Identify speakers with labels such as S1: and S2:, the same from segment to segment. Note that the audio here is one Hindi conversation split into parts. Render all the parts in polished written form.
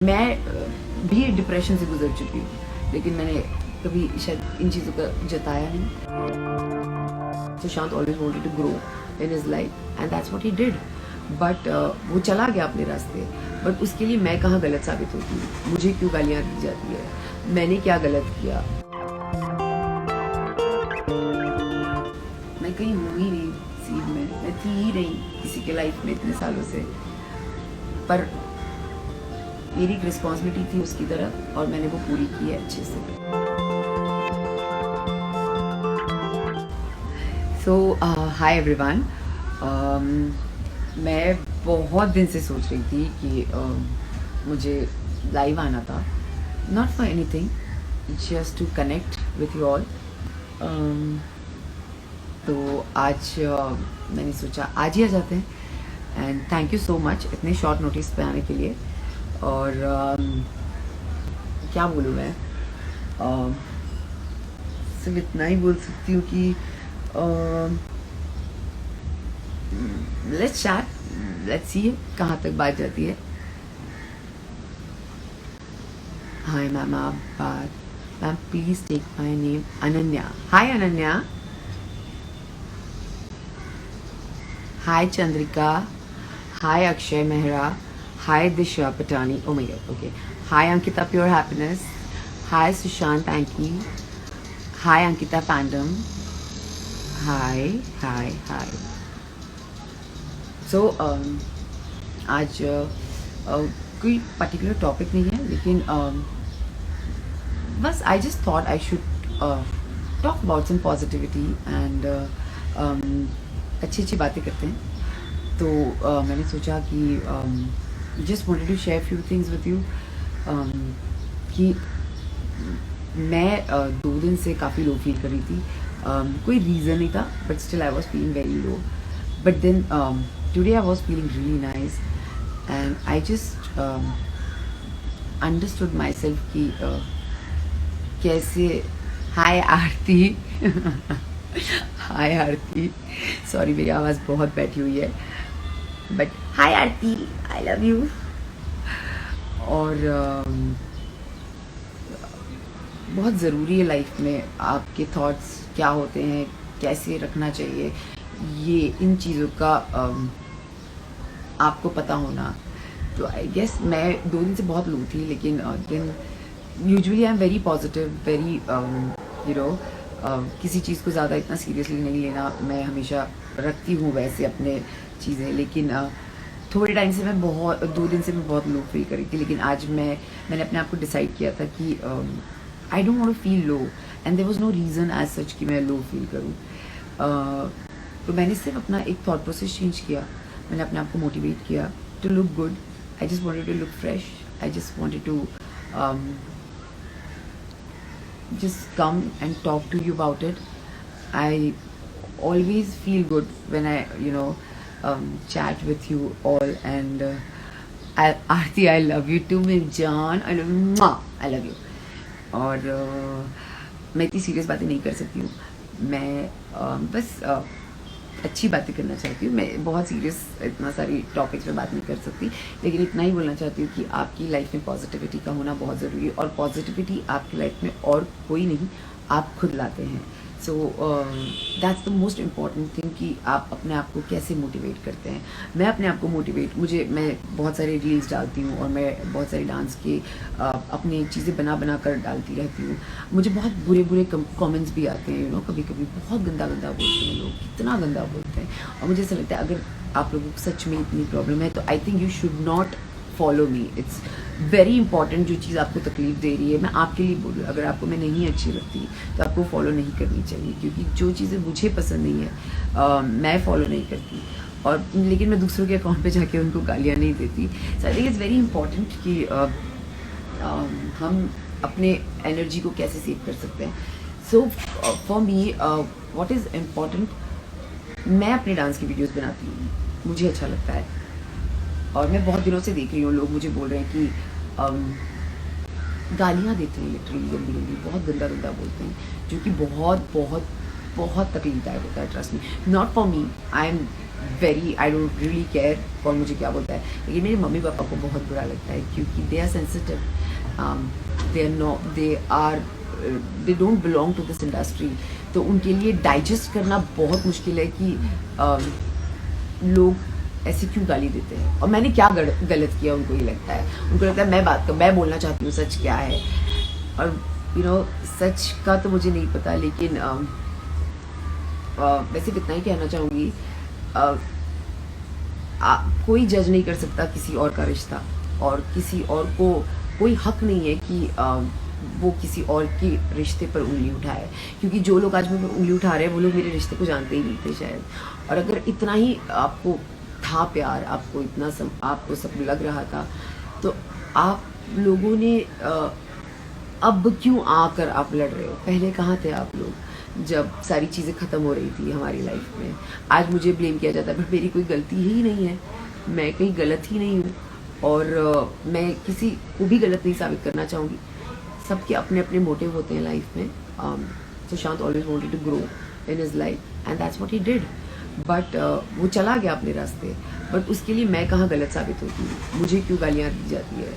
S1: मैं भी डिप्रेशन से गुजर चुकी हूँ, लेकिन मैंने कभी शायद इन चीज़ों का जताया नहीं। Sushant always wanted to grow in his life and that's what he did, but वो चला गया अपने रास्ते। बट उसके लिए मैं कहाँ गलत साबित होती हूँ? मुझे क्यों गालियाँ दी जाती है? मैंने क्या गलत किया? मैं कहीं हूँ ही नहीं सीन में, मैं थी ही नहीं किसी के लाइफ में इतने सालों से, पर मेरी एक रिस्पॉन्सिबिलिटी थी उसकी तरफ और मैंने वो पूरी की है अच्छे से। सो हाय एवरीवन, मैं बहुत दिन से सोच रही थी कि मुझे लाइव आना था, not for anything, just to connect with you all. तो आज मैंने सोचा आज ही आ जाते हैं and thank you so much इतने शॉर्ट नोटिस पे आने के लिए। और क्या बोलूँ मैं, सिर्फ इतना ही बोल सकती हूँ कि लेट्स चैट, लेट्स सी कहाँ तक बात जाती है। हाय मैम, आप बात ma'am, please take my name Ananya. Hi Ananya, hi Chandrika, hi Akshay Mehra, hi Disha Patani, oh my god, okay, hi Ankita Pure Happiness, hi Sushant Anki, hi Ankita Pandam, hi. So आज कोई पर्टिकुलर टॉपिक नहीं है, लेकिन बस I just thought I should talk about some positivity and अच्छी बातें करते हैं। तो मैंने सोचा कि just wanted to share few things with you कि मैं 2 दिन से काफ़ी लो फील कर रही थी। कोई रीज़न नहीं था, but still I was feeling very low. But then today I was feeling really nice and I just understood myself कि कैसे। हाय आरती हाय आरती, सॉरी मेरी आवाज़ बहुत बैठी हुई है, but hi Aarti, I love you. और बहुत ज़रूरी है लाइफ में आपके थॉट्स क्या होते हैं, कैसे रखना चाहिए, ये इन चीज़ों का आपको पता होना। तो आई गेस मैं 2 दिन से बहुत लो थी, लेकिन दिन usually I am very positive, very you know, किसी चीज़ को ज़्यादा इतना सीरियसली नहीं लेना मैं हमेशा रखती हूँ वैसे अपने चीज़ें। लेकिन थोड़े टाइम से मैं 2 दिन से मैं बहुत लो फील कर रही थी, लेकिन आज मैंने अपने आप को डिसाइड किया था कि I don't want to feel low and there was no reason as such कि मैं लो फील करूँ। तो मैंने सिर्फ अपना एक थॉट प्रोसेस चेंज किया, मैंने अपने आप को मोटिवेट किया to look good. I just wanted to look fresh, I just wanted to just come and talk to you about it. I always feel good when I chat with you all, and Aarti, I love you too, मेरी जान, I love you, I love you। और मैं इतनी सीरियस बातें नहीं कर सकती हूँ, मैं बस अच्छी बातें करना चाहती हूँ। मैं बहुत सीरियस इतना सारी टॉपिक्स पे बात नहीं कर सकती, लेकिन इतना ही बोलना चाहती हूँ कि आपकी लाइफ में पॉजिटिविटी का होना बहुत ज़रूरी है, और पॉजिटिविटी आपकी लाइफ में और कोई नहीं, आप खुद लाते हैं। So that's the most important thing कि आप अपने आप को कैसे मोटिवेट करते हैं। मैं अपने आप को मैं बहुत सारे रील्स डालती हूँ और मैं बहुत सारे डांस के अपनी चीज़ें बना कर डालती रहती हूँ। मुझे बहुत बुरे कमेंट्स भी आते हैं, कभी कभी बहुत गंदा बोलते हैं लोग, कितना गंदा बोलते हैं। और मुझे ऐसा लगता है अगर आप लोगों को सच में इतनी प्रॉब्लम है तो I think you should not follow me. It's very important, जो चीज़ आपको तकलीफ दे रही है, मैं आपके लिए बोलूँ, अगर आपको मैं नहीं अच्छी लगती तो आपको फॉलो नहीं करनी चाहिए, क्योंकि जो चीज़ें मुझे पसंद नहीं है मैं फॉलो नहीं करती। और लेकिन मैं दूसरों के अकाउंट पे जाके उनको गालियाँ नहीं देती। So I think it's very important कि हम अपने एनर्जी को कैसे सेव कर सकते हैं। So for me what is important, मैं अपने डांस की वीडियोज़ बनाती हूँ, मुझे अच्छा लगता है, और मैं बहुत दिनों से देख रही हूँ लोग मुझे बोल रहे हैं कि गालियाँ देते हैं, लिटरली गंदी बहुत गंदा बोलते हैं, जो कि बहुत बहुत बहुत तकलीफदायक होता है। Trust me, not for me, I am very, I don't really care कौन मुझे क्या बोलता है, लेकिन मेरे मम्मी पापा को बहुत बुरा लगता है क्योंकि they are sensitive, they are no they don't belong to this industry. तो उनके लिए डाइजेस्ट करना बहुत मुश्किल है कि लोग ऐसे क्यों गाली देते हैं और मैंने क्या गलत किया। उनको ये लगता है, उनको लगता है मैं बोलना चाहती हूँ सच क्या है। और सच का तो मुझे नहीं पता, लेकिन वैसे इतना ही कहना चाहूँगी, कोई जज नहीं कर सकता किसी और का रिश्ता, और किसी और को कोई हक नहीं है कि वो किसी और के रिश्ते पर उंगली उठाए, क्योंकि जो लोग आज मेरे पर उंगली उठा रहे हैं वो लोग मेरे रिश्ते को जानते ही नहीं थे शायद। और अगर इतना ही आपको था प्यार, आपको इतना आपको सब लग रहा था, तो आप लोगों ने अब क्यों आकर आप लड़ रहे हो? पहले कहाँ थे आप लोग जब सारी चीज़ें ख़त्म हो रही थी हमारी लाइफ में? आज मुझे ब्लेम किया जाता है, बट मेरी कोई गलती ही नहीं है, मैं कहीं गलत ही नहीं हूँ, और मैं किसी को भी गलत नहीं साबित करना चाहूँगी। सबके अपने अपने मोटिव होते हैं लाइफ में। Sushant always wanted to grow in his life and that's what he did, but वो चला गया अपने रास्ते। बट उसके लिए मैं कहाँ गलत साबित होती हूँ? मुझे क्यों गालियाँ दी जाती है?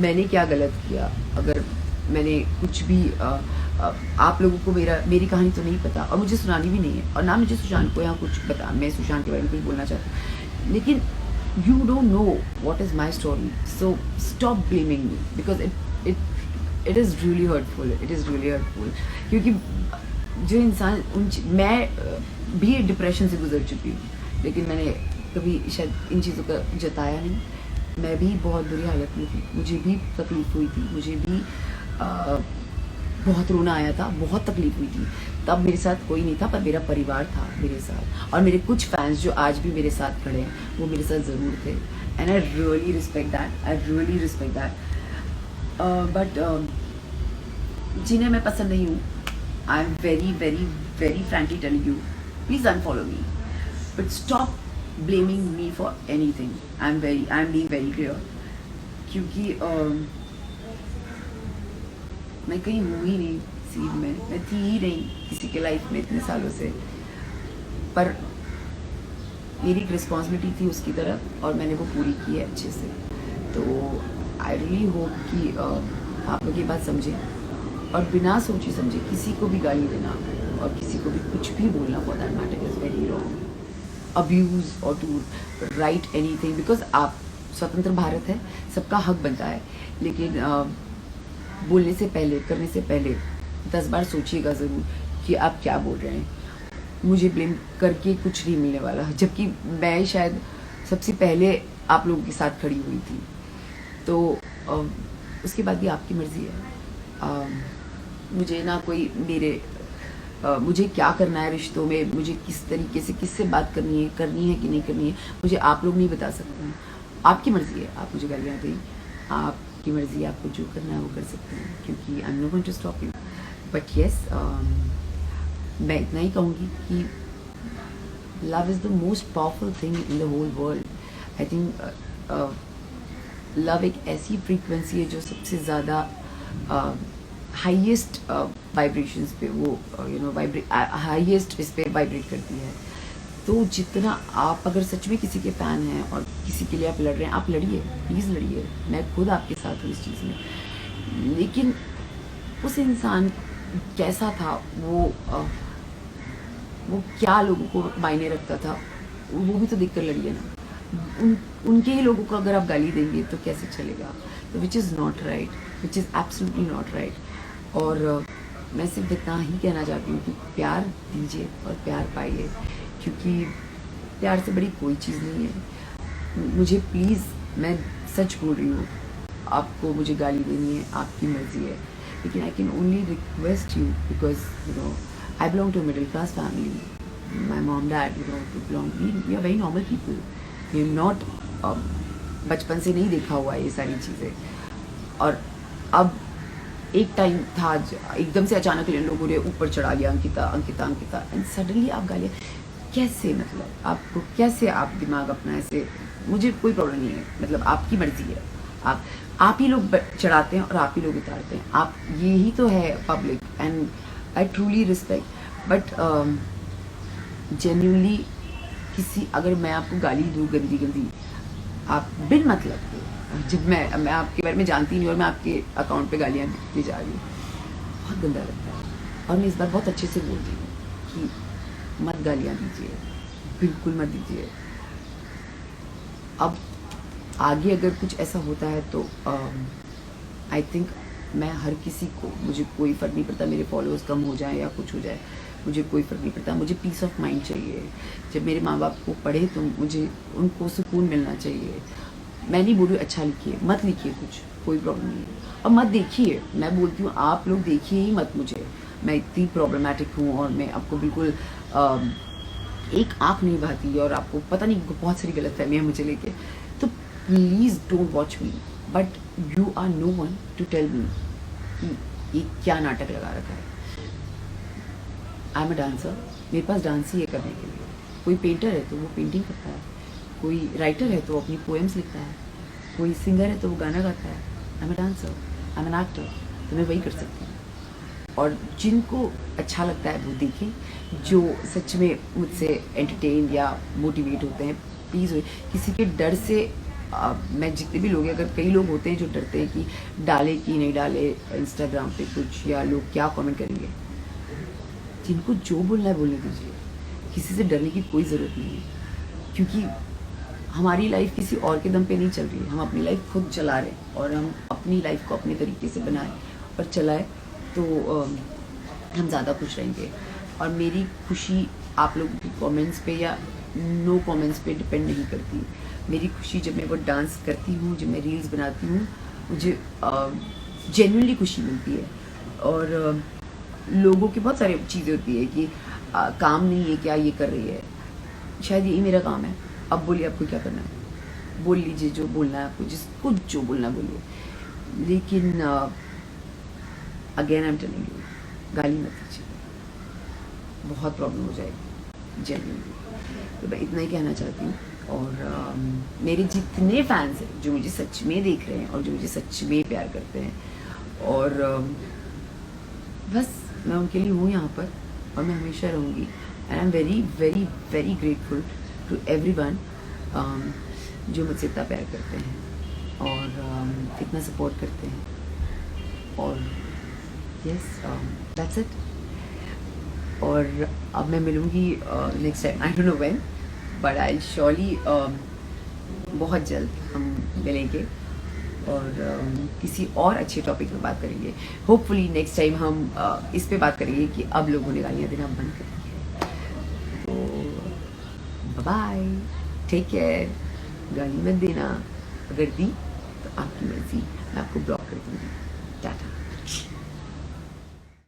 S1: मैंने क्या गलत किया? अगर मैंने कुछ भी आप लोगों को मेरी कहानी तो नहीं पता, और मुझे सुनानी भी नहीं है, और ना मुझे सुशांत को यहाँ कुछ पता, मैं सुशांत के बारे में कुछ बोलना चाहती हूँ, लेकिन you don't know what is my story, so stop blaming me because it is really hurtful, it is really hurtful। क्योंकि जो इंसान मैं भी डिप्रेशन से गुजर चुकी हूँ, लेकिन मैंने कभी शायद इन चीज़ों का जताया नहीं। मैं भी बहुत बुरी हालत में थी, मुझे भी तकलीफ हुई थी, मुझे भी बहुत रोना आया था, बहुत तकलीफ हुई थी। तब मेरे साथ कोई नहीं था, पर मेरा परिवार था मेरे साथ, और मेरे कुछ फैंस जो आज भी मेरे साथ खड़े हैं वो मेरे साथ ज़रूर थे, and I really respect that, I really respect that. But जिन्हें मैं पसंद नहीं हूँ, आई am very very very frankly telling you, please unfollow me, but stop blaming me for anything. I am being very clear, क्योंकि मैं कहीं हूँ ही नहीं सीन में, मैं थी ही नहीं किसी के लाइफ में इतने सालों से, पर मेरी एक रिस्पॉन्सिबिलिटी थी उसकी तरफ और मैंने वो पूरी की है अच्छे से। तो आई रियली होप कि आप लोग ये बात समझें और बिना सोचे समझे किसी को भी गाली देना और किसी को भी कुछ भी बोलना for that matter is very wrong. Abuse और टू राइट एनीथिंग, बिकॉज आप स्वतंत्र भारत है, सबका हक बनता है, लेकिन बोलने से पहले, करने से पहले 10 बार सोचिएगा ज़रूर कि आप क्या बोल रहे हैं। मुझे ब्लेम करके कुछ नहीं मिलने वाला, जबकि मैं शायद सबसे पहले आप लोगों के साथ खड़ी हुई थी। तो उसके बाद भी आपकी मर्ज़ी है। मुझे ना कोई मुझे क्या करना है रिश्तों में, मुझे किस तरीके से किससे बात करनी है कि नहीं करनी है, मुझे आप लोग नहीं बता सकते हैं। आपकी मर्ज़ी है, आप मुझे गालियाँ दें, आपकी मर्ज़ी, आपको जो करना है वो कर सकते हैं, क्योंकि I am not going to stop you. But yes, मैं इतना ही कहूँगी कि love is the most powerful thing in the whole world. I think love एक ऐसी फ्रीक्वेंसी है जो सबसे ज़्यादा हाईएस्ट वाइब्रेशंस पे वो हाईएस्ट इस पे वाइब्रेट करती है। तो जितना आप अगर सच में किसी के फ़ैन हैं और किसी के लिए आप लड़ रहे हैं, आप लड़िए, प्लीज़ लड़िए, मैं खुद आपके साथ हूँ इस चीज़ में। लेकिन उस इंसान कैसा था, वो क्या लोगों को मायने रखता था, वो भी तो देख कर लड़िए ना। उनके ही लोगों को अगर आप गाली देंगे तो कैसे चलेगा? तो which is not right, which is absolutely not right. और मैं सिर्फ इतना ही कहना चाहती हूँ कि प्यार दीजिए और प्यार पाइए, क्योंकि प्यार से बड़ी कोई चीज़ नहीं है। मुझे प्लीज़, मैं सच बोल रही हूँ, आपको मुझे गाली देनी है, आपकी मर्ज़ी है, लेकिन I can only request you, because I belong to middle class family, my mom dad we are very normal people, we are not, बचपन से नहीं देखा हुआ है ये सारी चीज़ें। और अब एक टाइम था एकदम से अचानक लोगों ने ऊपर चढ़ा लिया अंकिता अंकिता अंकिता, एंड सडनली आप गालियाँ कैसे? मतलब आपको कैसे, आप दिमाग अपना ऐसे, मुझे कोई प्रॉब्लम नहीं है, मतलब आपकी मर्जी है, आप ही लोग चढ़ाते हैं और आप ही लोग उतारते हैं, आप यही तो है public, and I truly respect. But genuinely किसी अगर मैं आपको गाली दूँ गंदी गंदी, आप बिन मतलब के, जब मैं आपके बारे में जानती नहीं और मैं आपके अकाउंट पे गालियाँ दी जा रही हूँ, बहुत गंदा लगता है। और मैं इस बार बहुत अच्छे से बोल रही हूँ कि मत गालियाँ दीजिए, बिल्कुल मत दीजिए। अब आगे अगर कुछ ऐसा होता है तो आई थिंक मैं हर किसी को, मुझे कोई फ़र्क नहीं पड़ता मेरे फॉलोअर्स कम हो जाए या कुछ हो जाए, मुझे कोई फ़र्क नहीं पड़ता। मुझे पीस ऑफ माइंड चाहिए। जब मेरे माँ बाप को पढ़े तो मुझे उनको सुकून मिलना चाहिए। मैं नहीं बोल रही अच्छा लिखिए, मत लिखिए कुछ, कोई प्रॉब्लम नहीं है। और मत देखिए, मैं बोलती हूँ आप लोग देखिए ही मत मुझे, मैं इतनी प्रॉब्लमेटिक हूँ और मैं आपको बिल्कुल एक आँख नहीं बहाती और आपको पता नहीं बहुत सारी गलतफहमी है मुझे लेके। तो please don't watch me, but you are no one to tell me कि ये क्या नाटक लगा रखा है। आई एम अ डांसर, मेरे पास डांस ही है करने के लिए। कोई पेंटर है तो वो पेंटिंग करता है, कोई राइटर है तो वो अपनी पोएम्स लिखता है, कोई सिंगर है तो वो गाना गाता है। I am a dancer, I am an actor, तो मैं वही कर सकती हूँ। और जिनको अच्छा लगता है वो देखें, जो सच में मुझसे एंटरटेन या मोटिवेट होते हैं प्लीज़। किसी के डर से मैं जितने भी लोग हैं, अगर कई लोग होते हैं जो डरते हैं कि डाले कि नहीं डाले इंस्टाग्राम पे कुछ, या लोग क्या कमेंट करेंगे, जिनको जो बोलना है बोलने दीजिए। किसी से डरने की कोई ज़रूरत नहीं है, क्योंकि हमारी लाइफ किसी और के दम पे नहीं चल रही है। हम अपनी लाइफ खुद चला रहे हैं और हम अपनी लाइफ को अपने तरीके से बनाएं और चलाएं तो हम ज़्यादा खुश रहेंगे। और मेरी खुशी आप लोगों की कमेंट्स पे या नो कमेंट्स पे डिपेंड नहीं करती। मेरी खुशी जब मैं वो डांस करती हूँ, जब मैं रील्स बनाती हूँ, मुझे जेन्युइनली खुशी मिलती है। और लोगों की बहुत सारी चीज़ें होती है कि काम नहीं है क्या ये कर रही है, शायद यही मेरा काम है। अब बोलिए आपको क्या करना है, बोल लीजिए जो बोलना है आपको, जिसको जो बोलना बोलिए। लेकिन again I am telling you, गाली मत दीजिए, बहुत प्रॉब्लम हो जाएगी जेन्युइनली। तो मैं इतना ही कहना चाहती हूँ। और मेरे जितने फैंस हैं जो मुझे सच में देख रहे हैं और जो मुझे सच में प्यार करते हैं, और बस मैं उनके लिए हूँ यहाँ पर और मैं हमेशा रहूँगी। And I am very very very grateful to everyone जो मुझसे इतना प्यार करते हैं और इतना सपोर्ट करते हैं। और यस, दैट्स इट। और अब मैं मिलूँगी next time, I don't know when, but I surely बहुत जल्द हम मिलेंगे और किसी और अच्छे टॉपिक पे बात करेंगे। होपफुली नेक्स्ट टाइम हम इस पे बात करेंगे कि अब लोगों ने गालियाँ देना बंद कर दी है। तो बाय, टेक केयर, गाली मत देना, अगर दी तो आपकी मर्जी, मैं आपको ब्लॉक कर दूँगी। टाटा।